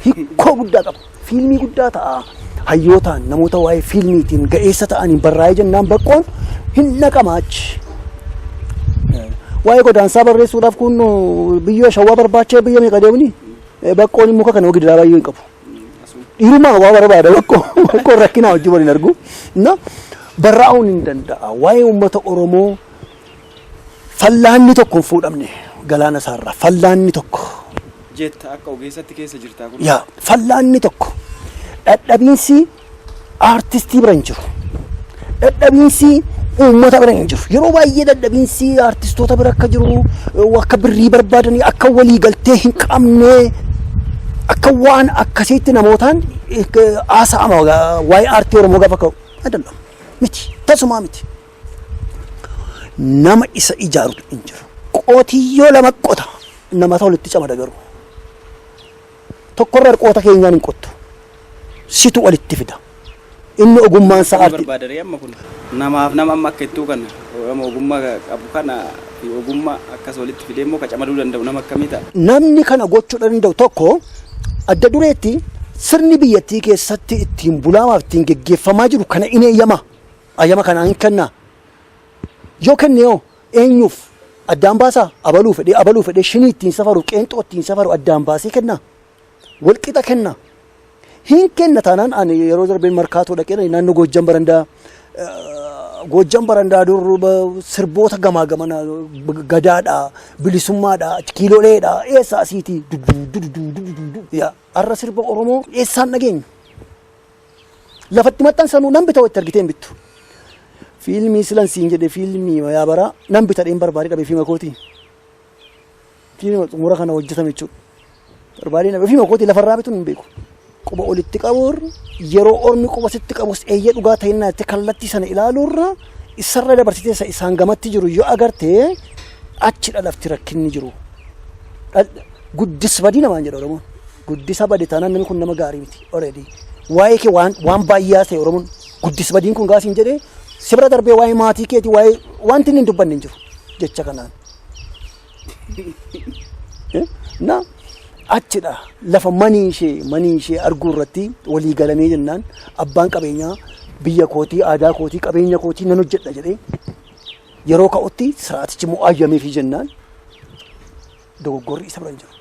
Hiikoo guddaa qaba. Fiilmii guddaa ta'a. Hayyootaan namoota waa'ee fiilmiitiin ga'eessa ta'aniin barraa'ee jennaan baqqoon hin naqamaachi. Waa'ee godaansaa barreessuudhaaf kun biyyoo shawwaa barbaachee biyya meeqa deemni? Baqqoon muka kana ogi diraa baay'ee hin qabu. Dhiirumaa waa barbaada baqqoon rakkinaa wajjin waliin argu. Barraa'uun hin danda'a. Waa'ee uummata Oromoo fallaanni tokko hin fuudhamne galaana isaarraa fallaanni tokko. Jetta akka ogeessatti keessa jirtaa kun. Yaa fallaanni tokko. Dadhabiinsi aartistii bira hin jiru. Dadhabiinsi uummata bira hin jiru. Yeroo baay'ee dadhabiinsi aartistoota bira akka jiru akka birrii barbaadanii akka walii galtee hin qabne akka waan akkasiitti namootaan haasa'ama waa'ee aartii Oromoo gaafa ka'u adalla miti tasumaa miti. Nama isa ijaarutu hin jiru. Qotiyyoo lama qota namata walitti camada garuu tokkorra qoota keenyaan hin qottu. Situ walitti fida. Inni ogummaan isaa barbaadare amma kun namaaf nama amma akka ittuu kana ogummaa qabu kana ogummaa akkas walitti fidee immoo qacamaduu danda'u nama akkamii ta'a? Namni kana gochuu danda'u tokko adda dureetti sirni biyyattii keessatti ittiin bulaamaaf ittiin geggeeffamaa jiru kana inni eeyyama. Ayyama kanaan hin kenna. Yoo kenne yoo eenyuuf addaan baasaa abaluu fedhee shinii ittiin safaru qeenxoo ittiin safaru addaan baasee kenna. Walqixa kenna. Hin kenna taanaan ani yeroo darbeen markaatoo dhaqee naannoo Goojjan barandaa dur sirboota gamaa gamana gadaadha bilisummaadha kiilooleedha eessa asiiti yaa arra sirba Oromoo eessaan dhageenyu lafatti maxxansanuu nan bita watti argitee hin bittu. Fiilmii silan siin jedhe fiilmii yaa bara nan bita dheen barbaadee dhabe fiilma kooti. Fiilma xumura kana hojjetame jechuudha. Barbaadee dhabe fiilma kooti lafarraa bituun hin beeku. Quba olitti qabuur yeroo ormi quba sitti qabus eeyyee dhugaa ta'inna itti kallattii sana ilaaluurra isarra dabarsitee isaan gamatti jiru yoo agarte achidha lafti rakkinni jiru. Guddis badii namaan jedha Oromoon. Guddisa badii taanaan namni kun nama gaarii miti already. Waa'ee kee waan baay'ee ta'e Oromoon guddis badiin kun gaasiin jedhee sibira darbee waa'ee maatii keetii waa'ee wanti inni hin dubbanne hin jiru jecha kanaan. Na achidha lafa manii ishee arguu irratti walii galamee jennaan abbaan qabeenyaa biyya kootii aadaa kootii qabeenya kootii nan hojjedha jedhee yeroo ka'utti siraatichi mo'aayyameefi jennaan dogoggorri isa bira hin jiru.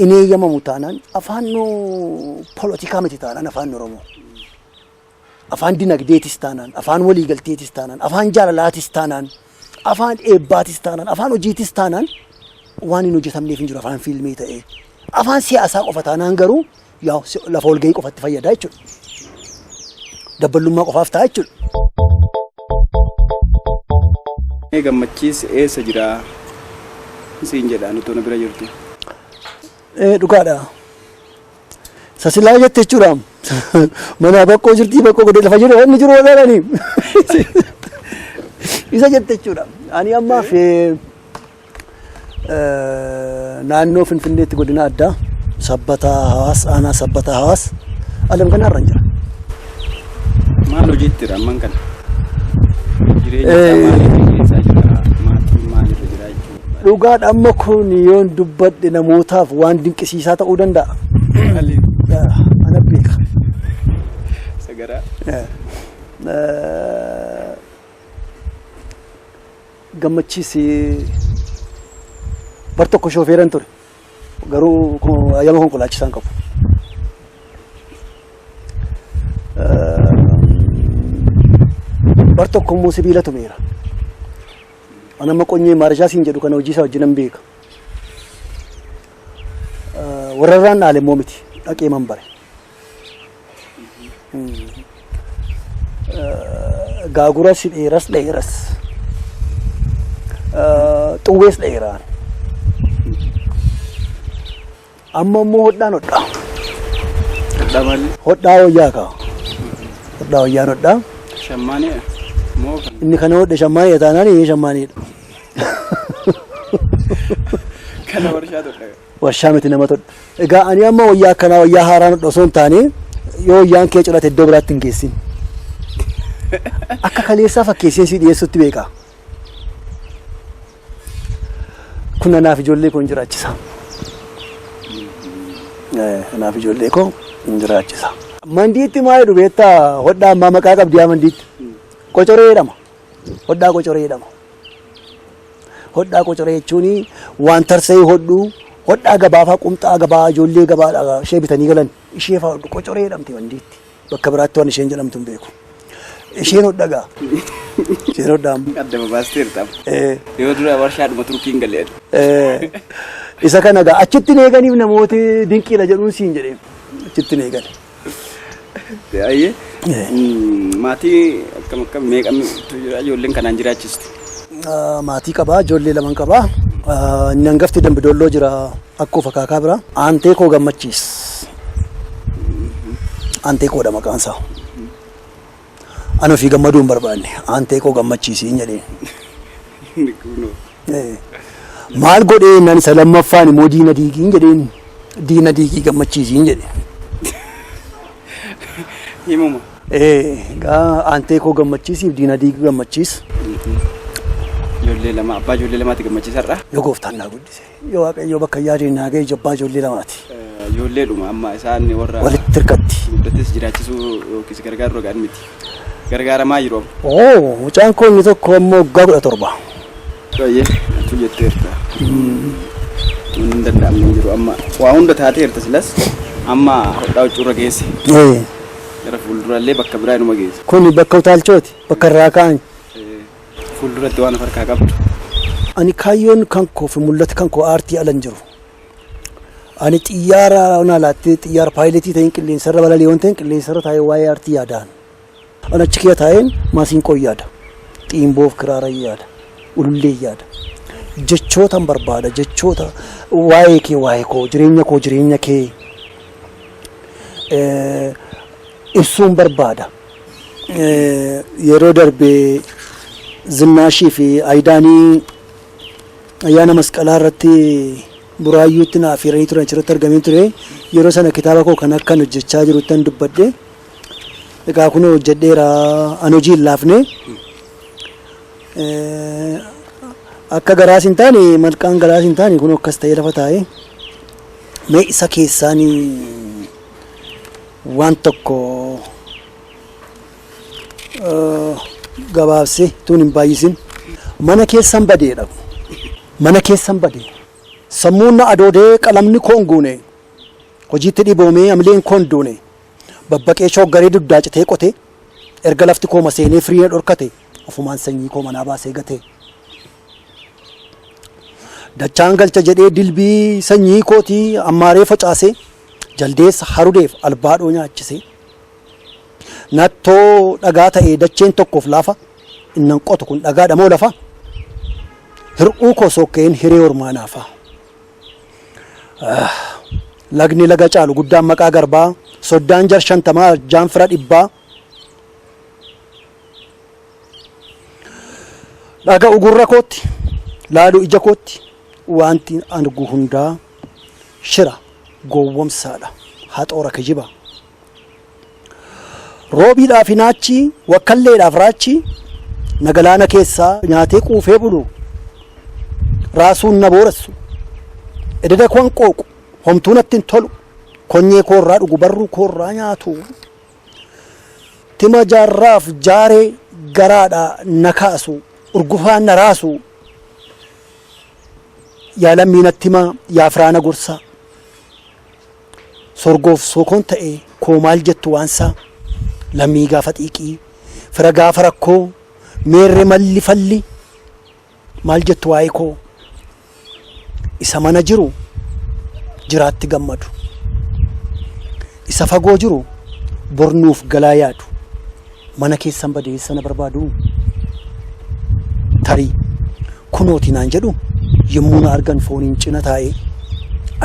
Inni eeyyamamu taanaan afaan polotikaa miti taanaan afaan Oromoo. Afaan dinagdeetis taanaan afaan waliigalteetis taanaan afaan jaalalaatis taanaan afaan eebbaatis taanaan afaan hojiitis taanaan waan hin hojjetamneef hin jiru afaan fiilmii ta'ee afaan siyaasaa qofa taanaan garuu yaa lafa walgahii qofatti fayyada jechuudha. Dabballummaa qofaaf ta'a jechuudha. Gammachiis eessa jira siin jedhaan utuu na bira jirtu. Dhugaadha. Sasilaa jette jechuudha. Mana bakkoo jirtii bakkoo godhee lafa jiru inni jiru walaanii. Isa jette jechuudha. Ani ammaaf naannoo Finfinneetti godina addaa Sabbataa Hawaas aanaa Sabbataa Hawaas alam kanarra jira. Maal hojiitti amman kana? Jireenya isaa maaliif keessaa jira? Maatiin maaliif jira jechuudha? Dhugaadha amma kun yoon dubbadhe namootaaf waan dinqisiisaa ta'uu danda'a. Ana beeka. Sagaraa. Gammachiisi bar tokko shoofeeran ture garuu ayyaama konkolaachisaan qabu. Bar tokko immoo sibiila tumeera. Ana amma qonyee maarshaa siin jedhu kana hojii isaa wajjinan beeka. Warrarraan dhaale immoo miti dhaqee man bare. Gaaguras dheeras. Xuwwees dheeraan. Amma immoo hodhaan hodhaa. Hodhaa maali? Hodhaa wayyaa kaa. Hodhaa wayyaan hodhaa. Shammaanii moo kan? Inni kana hodhe shammaanii taanaan inni shammaaniidha. Kana warshaa todha. Warshaa miti nama todha. Egaa ani amma wayyaa akkanaa wayyaa haaraan hodha osoo hin taane yoo wayyaan kee culate iddoo biraatti hin geessin. Akka kaleessaa fakkeessee si dhiyeessutti beekaa. Kun anaaf ijoollee koo hin jiraachisa. Anaaf ijoollee koo hin jiraachisa. Mandiitti maa jedhu beektaa hodhaa ammaa maqaa qabdi yaa mandiitti. Qocoree jedhama. Hodhaa qocoree jedhama. Hodhaa qocoree jechuun waan tarsa'ee hodhuu hodhaa gabaafaa qumxaa gabaa ijoollee gabaadhaa ishee bitanii galan ishee fa'aa hodhu qocoree jedhamti mandiitti. Bakka biraatti waan isheen jedhamtu hin beeku. Isheen hodhagaa. Isheen hodhaa. Adda babaasteerta. Yoo dura warshaadhuma turkiin galee. Isa kana gaa achitti neeganiif namooti dinqiidha jedhuun siin jedhee achitti neegan. Ayyee. Maatii akkam meeqamtu jira ijoolleen kanaan jiraachistu? Maatii qabaa ijoollee lama qabaa. Inni hangafti Dambidolloo jira akkoo fakaakaa bira. Aantee koo gammachiis. Aantee koodha maqaan isaa. Ani ofii gammaduu hin barbaanne aantee koo gammachiisii hin jedheen. Maal godhee nan isa lammaffaan immoo diina diigii hin jedheen diina diigii gammachiisii hin jedhe. Himuma. Egaa aantee koo gammachiisiif diina diigii gammachiis. Ijoollee lama abbaa ijoollee lamaati gammachiisarra. Yoo gooftaan naa guddise yoo waaqayyo bakka yaadeen naa ga'e abbaa ijoollee lamaati. Ijoolleedhuma amma isaan warra walitti hirkatti. Guddates jiraachisuu yookiis gargaaruu rogaan miti. Gargaaramaa jiru. Mucaan koo inni tokko ammoo waggaa 17. Baay'ee atu jetteerta. Tun hin danda'amne jiru amma waa hunda taateerta silas amma hodhaa huccuurra geesse. Gara fuuldurallee bakka biraa inuma geesse. Kun bakka utaalchooti bakka irraa ka'an. Fuulduratti waan harkaa qabdu. Ani kaayyoon kan koo fi mul'ati kan koo aartii alan jiru. Ani xiyyaara onaalaattee xiyyaara paayiletii ta'in qilleensarra balali'ee waan ta'in qilleensarra taa'ee waa'ee aartii yaadaan. Ana achi kee taa'een maasiin koo yaada. Xiimboof kiraara yaada. Ulullee yaada. Jechootan barbaada jechoota waa'ee koo jireenya kee ibsuun barbaada. Yeroo darbee Zinnaashii fi Ayidaanii ayyaana masqalaa irratti buraayyuutti naaf hiranii turan achirratti argamee ture. Yeroo sana kitaaba koo kan akkan hojjechaa jirutti dubbadhe. Egaa kun hojjedheera an hojii hin laafne. Akka garaas hin taane malqaan garaas hin taane kun akkas ta'ee lafa taa'ee mee isa keessaan waan tokko gabaabsee tuun hin baay'isin mana keessan badeedha. Mana keessan badee sammuun na adoodee qalamni koon guune hojiitti dhiboomee amleen koon duune babbaqee shoggaree duddaa citee qote erga lafti koo maseenee firii na dhorkate ofumaan sanyii koo manaa baasee gate. Dachaan galcha jedhee dilbii sanyii kootii ammaaree facaasee jaldeessa harudeef albaadhoo nyaachise. Nattoo dhagaa ta'ee dacheen tokkoof lafa innan qotu kun dhagaadha moo lafa? Hir'uu koo sokkeen hiree ormaanaafa. Lagni laga caalu guddaan maqaa garbaa soddaan jar shantamaa jaan fira dhibbaa dhaga ugurra kootti laalu ija kootti wanti argu hundaa shira gowwomsaadha haxoora kijiba roobiidhaaf hinaachi wakkalleedhaaf raachi nagalaana keessaa nyaatee quufee bulu raasuun na booressu ededa koon qooqu homtuu natti hin tolu konyee koorraa dhugu barruu koorraa nyaatu tima jaarraaf jaaree garaadha na kaasu urgufaan na raasu yaa lammii natti himaa yaa firaana gorsaa sorgoof sookoon ta'e koo maal jettu waansaa lammii gaafa xiiqii fira gaafa rakkoo meerre malli falli maal jettu waa'ee koo isa mana jiru jiraatti gammadu isa fagoo jiru bornuuf galaa yaadu mana keessan badeessa na barbaadu tarii kunooti naan jedhu yommuu na argan fooniin cina taa'ee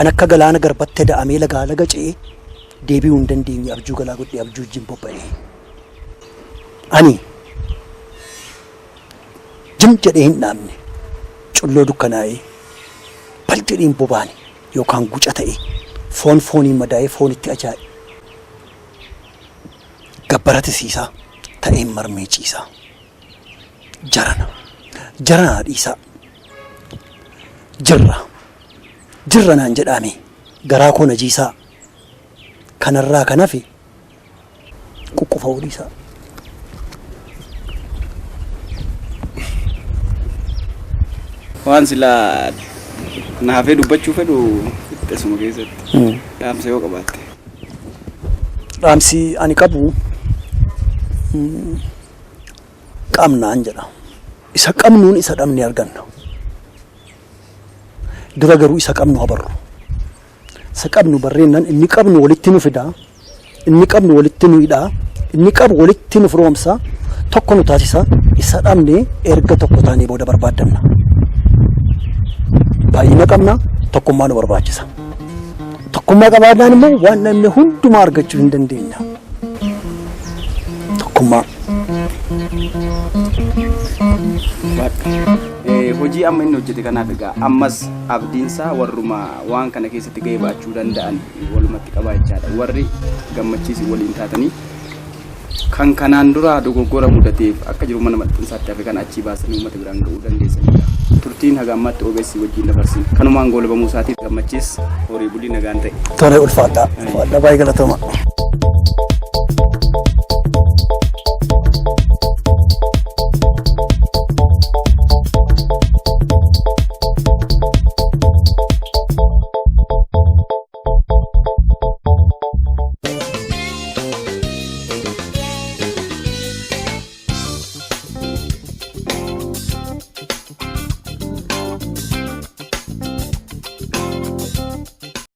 an akka galaana garbatte da'amee lagaa laga ce'ee deebi'uu hin dandeenye abjuu galaa godhee abjuu wajjin bobba'ee ani jim jedhee hin dhaabne culloo dukkanaa'ee bal jedheen bobaane yookaan guca ta'e foon fooniin madaa'ee foonitti ajaa'e gabbaratisiisaa ta'een marmee ciisaa jarana dhiisaa jirra naan jedhaame garaa koo na jiisaa kanarraa kan hafe quqqufa dhiisaa. Waan silaa naafee dubbachuu fedhu asuma keessatti dhaamsa yoo qabaatte. Dhaamsi ani qabu qabnaan jedha. Isa qabnuun isa dhabne arganna. Dura garuu isa qabnu habarru. Isa qabnu barreennan inni qabnu walitti nu fidaa. Inni qabnu walitti nu hidhaa. Inni qabu walitti nu firoomsa. Tokko nu taasisa. Isa dhabne erga tokko taanee booda barbaaddanna. Baay'ina qabna tokkummaa nu barbaachisa. Tokkummaa qabaadhaan immoo waan namni hundumaa argachuu hin dandeenya. Tokkummaa. Hojii amma inni hojjete kanaaf egaa ammas abdiinsaa warruma waan kana keessatti gahee baachuu danda'an walumatti qabaa jechaadha. Warri gammachiisi waliin taatanii kan kanaan dura dogoggora mudateef akka jiru mana maxxansaatti hafe kan achii baasanii uummata biraan ga'uu dandeessanidha. Turtiin haga ammatti OBS wajjin dabarsin kanumaan goolabamuu isaatiif gammachiis horii bulii nagaan ta'e. Tole ulfaadhaa. Ulfaadhaa baay'ee galatoomaa.